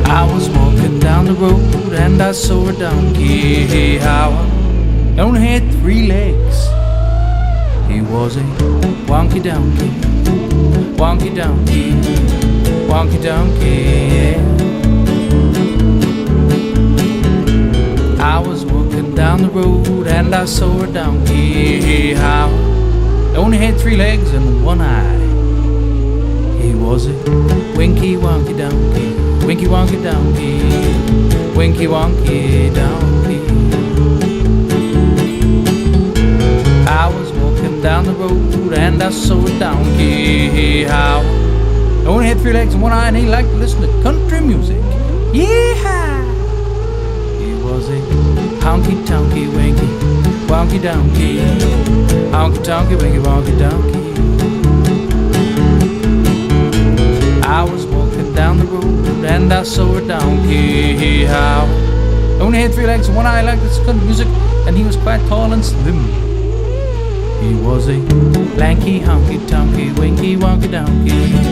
I was walking down the road and I saw a donkey. How it only had 3 legs. He was a wonky donkey, wonky donkey, wonky donkey, yeah. I was walking down the road and I saw a donkey. How it only had 3 legs and 1 eye. He was a winky wonky donkey, winky wonky donkey, winky wonky donkey. I was walking down the road and I saw a donkey. How he only had 3 legs and 1 eye, and he liked to listen to country music. Yeehaw! He was a honky tonky winky wonky donkey, honky tonky winky wonky donkey. I was walking down the road and I saw a donkey. How he only had 3 legs and 1 eye, liked to listen to country music, and he was quite tall and slim. He was a lanky honky tonky winky wonky donkey.